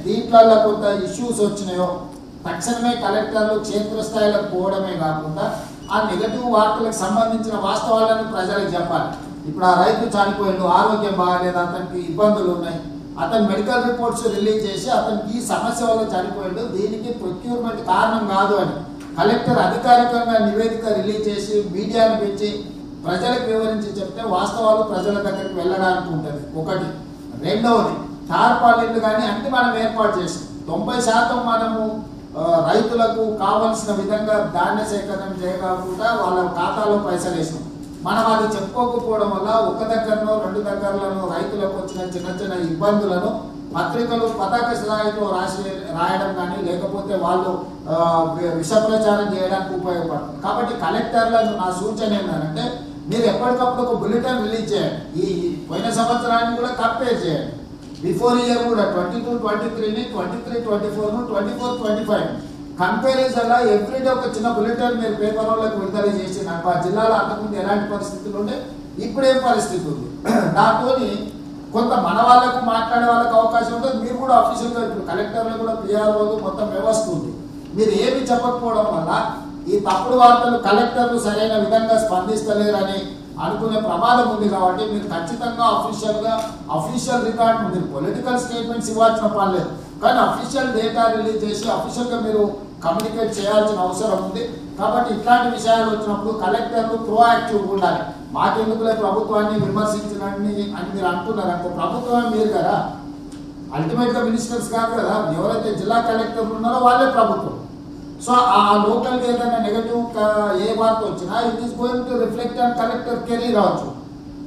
దీంట్లో కొంత ఇష్యూస్ వచ్చినాయో తక్షణమే కలెక్టర్లు క్షేత్రస్థాయిలో పోవడమే కాకుండా ఆ నెగటివ్ వార్తలకు సంబంధించిన వాస్తవాలను ప్రజలకు చెప్పాలి. ఇప్పుడు ఆ రైతు చనిపోయాడు, ఆరోగ్యం బాగాలేదు, అతనికి ఇబ్బందులు ఉన్నాయి, అతను మెడికల్ రిపోర్ట్స్ రిలీజ్ చేసి అతనికి ఈ సమస్య వల్ల చనిపోయాడు, దీనికి ప్రొక్యూర్మెంట్ కారణం కాదు అని కలెక్టర్ అధికారికంగా నివేదిక రిలీజ్ చేసి మీడియాను పెంచి ప్రజలకు వివరించి చెప్తే వాస్తవాలు ప్రజల దగ్గరికి వెళ్ళడానికి ఉంటుంది. ఒకటి. రెండవది, తార్పాలిన్లు కానీ అన్ని మనం ఏర్పాటు చేసాం. 90% మనము రైతులకు కావలసిన విధంగా ధాన్య సేకరణ చేయకుండా వాళ్ళ ఖాతాలో పైసలు వేసాం. మనం అది చెప్పుకోకపోవడం వల్ల ఒక దగ్గరనో రెండు దగ్గరలను రైతులకు వచ్చిన చిన్న చిన్న ఇబ్బందులను పత్రికలు పతాక స్థాయిలో రాయడం కానీ లేకపోతే వాళ్ళు విష ప్రచారం చేయడానికి ఉపయోగపడుతుంది. కాబట్టి కలెక్టర్లను నా సూచన ఏంటంటే మీరు ఎప్పటికప్పుడు ఒక బులెటిన్ రిలీజ్ చేయండి. ఈ పోయిన సంవత్సరాన్ని కూడా కంపేర్ చేయండి. బిఫోర్ ఇయర్ కూడా 22-23ని, 23-24ను, 24-25 కంపారిజన్లో ఎవ్రీడే ఒక చిన్న బులెటిన్ మీరు పేపర్ వాళ్ళకి విడుదల చేసి నాకు ఆ జిల్లాలో అంతకుముందు ఎలాంటి పరిస్థితులు ఉండే ఇప్పుడేం పరిస్థితి ఉంది దాంతో కొంత మన వాళ్ళకు మాట్లాడే వాళ్ళకి అవకాశం ఉంటుంది. మీరు కూడా అఫీషియల్గా ఇప్పుడు కలెక్టర్లు కూడా పిఆర్ఓలు మొత్తం వ్యవస్థ ఉంది. మీరు ఏమి చెప్పకపోవడం వల్ల ఈ తప్పుడు వార్తలు కలెక్టర్లు సరైన విధంగా స్పందిస్తలేరని అనుకునే ప్రమాదం ఉంది. కాబట్టి మీరు ఖచ్చితంగా అఫీషియల్ రికార్డు మీరు పొలిటికల్ స్టేట్మెంట్స్ ఇవ్వాల్సిన పని లేదు, కానీ అఫీషియల్ డేటా రిలీజ్ చేసి అఫీషియల్గా మీరు కమ్యూనికేట్ చేయాల్సిన అవసరం ఉంది. కాబట్టి ఇట్లాంటి విషయాలు వచ్చినప్పుడు కలెక్టర్లు ప్రోయాక్టివ్గా ఉండాలి. మాకెందుకులే ప్రభుత్వాన్ని విమర్శించడాన్ని అని మీరు అంటున్నారు అనుకో, ప్రభుత్వమే మీరు కదా, అల్టిమేట్గా మినిస్టర్స్ కాదు కదా, ఎవరైతే జిల్లా కలెక్టర్లు ఉన్నారో వాళ్ళే ప్రభుత్వం. సో ఆ లోకల్గా ఏదైనా నెగటివ్ ఏ వార్త వచ్చినా it is going to reflect on collector career అవచ్చు.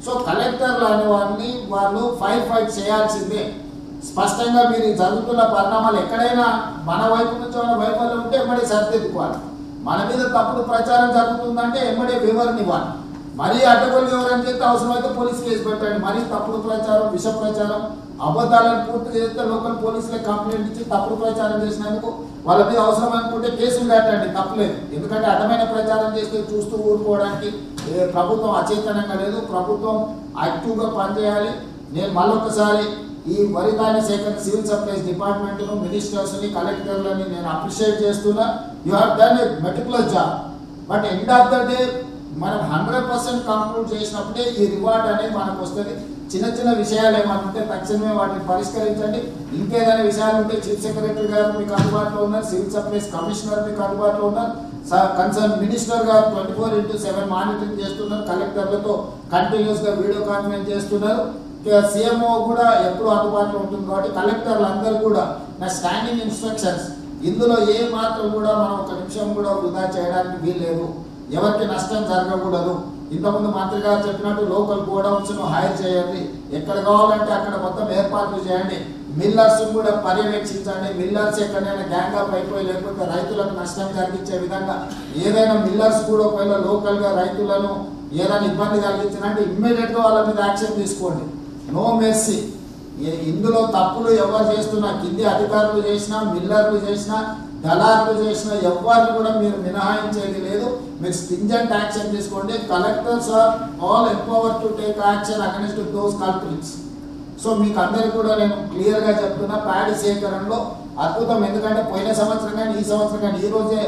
సో కలెక్టర్లు అనే వారిని వాళ్ళు ఫైట్ చేయాల్సిందే. స్పష్టంగా మీరు జరుగుతున్న పరిణామాలు ఎక్కడైనా మన వైపు నుంచి ఏమైనా వైఫల్యం ఉంటే ఎమ్మడే సరిదిద్దుకోవాలి. మన మీద తప్పుడు ప్రచారం జరుగుతుందంటే ఎమ్మడే వివరణ ఇవ్వాలి. మరీ అడ్డగోలు వివరణ చేస్తే అవసరమైతే పోలీస్ కేసు పెట్టండి. మరీ తప్పుడు ప్రచారం, విష ప్రచారం, అబద్ధాలను పూర్తి చేస్తే లోకల్ పోలీసులకు కంప్లైంట్ ఇచ్చి తప్పుడు ప్రచారం చేసినందుకు వాళ్ళ మీద అవసరం అనుకుంటే కేసులు కట్టండి, తప్పలేదు. ఎందుకంటే అడ్డమైన ప్రచారం చేస్తే చూస్తూ ఊరుకోవడానికి ప్రభుత్వం అచేతనంగా లేదు, ప్రభుత్వం యాక్టివ్గా పనిచేయాలి. నేను మళ్ళొకసారి ఈ వరి ధాన్య సేకరణ సివిల్ సప్లైస్ డిపార్ట్మెంట్ను, మినిస్టర్స్ని, కలెక్టర్లని నేను అప్రిషియేట్ చేస్తున్నా. You have done a meticulous job. But end of the day మనం 100% కంక్లూడ్ చేసినప్పుడే ఈ రివార్డ్ అనేది మనకు వస్తుంది. చిన్న చిన్న విషయాలు ఏమైనా ఉంటే తక్షణమే వాటిని పరిష్కరించండి. ఇంకేదైనా విషయాలు ఉంటే చీఫ్ సెక్రటరీ గారు మీకు అందుబాటులో ఉన్నారు, సివిల్ సప్లైస్ కమిషనర్ మీకు అందుబాటులో ఉన్నారు, కన్సర్న్ మినిస్టర్ గారు 24/7 మానిటరింగ్ చేస్తున్నారు, కలెక్టర్లతో కంటిన్యూస్గా వీడియో కాన్ఫరెన్స్ చేస్తున్నారు, సీఎంఓ కూడా ఎప్పుడూ అందుబాటులో ఉంటుంది. కాబట్టి కలెక్టర్లు అందరూ కూడా నా స్టాండింగ్ ఇన్స్ట్రక్షన్స్, ఇందులో ఏ మాత్రం కూడా మనం ఒక నిమిషం కూడా వృధా చేయడానికి వీల్లేదు, ఎవరికి నష్టం జరగకూడదు. ఇంతకుముందు మంత్రి గారు చెప్పినట్టు లోకల్ గోడౌన్స్ను హైర్ చేయండి, ఎక్కడ కావాలంటే అక్కడ మొత్తం ఏర్పాట్లు చేయండి, మిల్లర్స్ కూడా పర్యవేక్షించండి. మిల్లర్స్ ఎక్కడైనా గ్యాంగ్ అప్ అయిపోయి లేకపోతే రైతులకు నష్టం కలిగించే విధంగా ఏదైనా మిల్లర్స్ కూడా ఒకవేళ లోకల్గా రైతులను ఏదైనా ఇబ్బంది కలిగించినట్టు ఇమ్మీడియట్గా వాళ్ళ మీద యాక్షన్ తీసుకోండి. No mercy. ఇందులో తప్పులు ఎవరు చేస్తున్నా, కింది అధికారులు చేసినా, మిల్లర్లు చేసినా, దళారులు చేసినా ఎవరిని కూడా మీరు మినహాయించేది లేదు. మీరు స్టింజెంట్ యాక్షన్ తీసుకోండి. Collectors are all empowered to take action against those culprits. So మీకు అందరికీ కూడా నేను క్లియర్గా చెప్తున్నా, ప్యాడీ సేకరణలో అద్భుతం. ఎందుకంటే పోయిన సంవత్సరం కానీ ఈ సంవత్సరం కానీ ఈ రోజే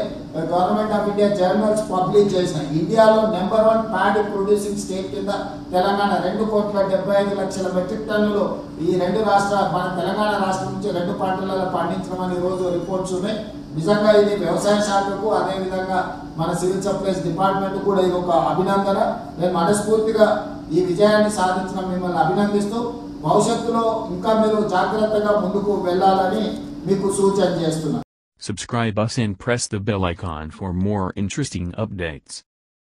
government of India journals publish చేసిన ఇండియాలో నెంబర్ 1 ప్యాడీ ప్రొడ్యూసింగ్ స్టేట్ కింద తెలంగాణ 2,75,00,000 మెట్రిక్ టన్నులు ఈ రెండు రాష్ట్రాలు, మన తెలంగాణ రాష్ట్రం నుంచి 2 పంటలలో పండించమని ఈరోజు రిపోర్ట్స్ ఉన్నాయి. నిజంగా ఇది వ్యవసాయ శాఖకు అదేవిధంగా మన సివిల్ సప్లైస్ డిపార్ట్మెంట్ కూడా ఇది ఒక అభినందన. నేను మనస్ఫూర్తిగా ఈ విజయాన్ని సాధించిన మిమ్మల్ని అభినందిస్తూ భవిష్యత్తులో ఇంకా మీరు జాగ్రత్తగా ముందుకు వెళ్ళాలని మీకు సూచన చేస్తున్నా. Subscribe us and press the bell icon for more interesting updates.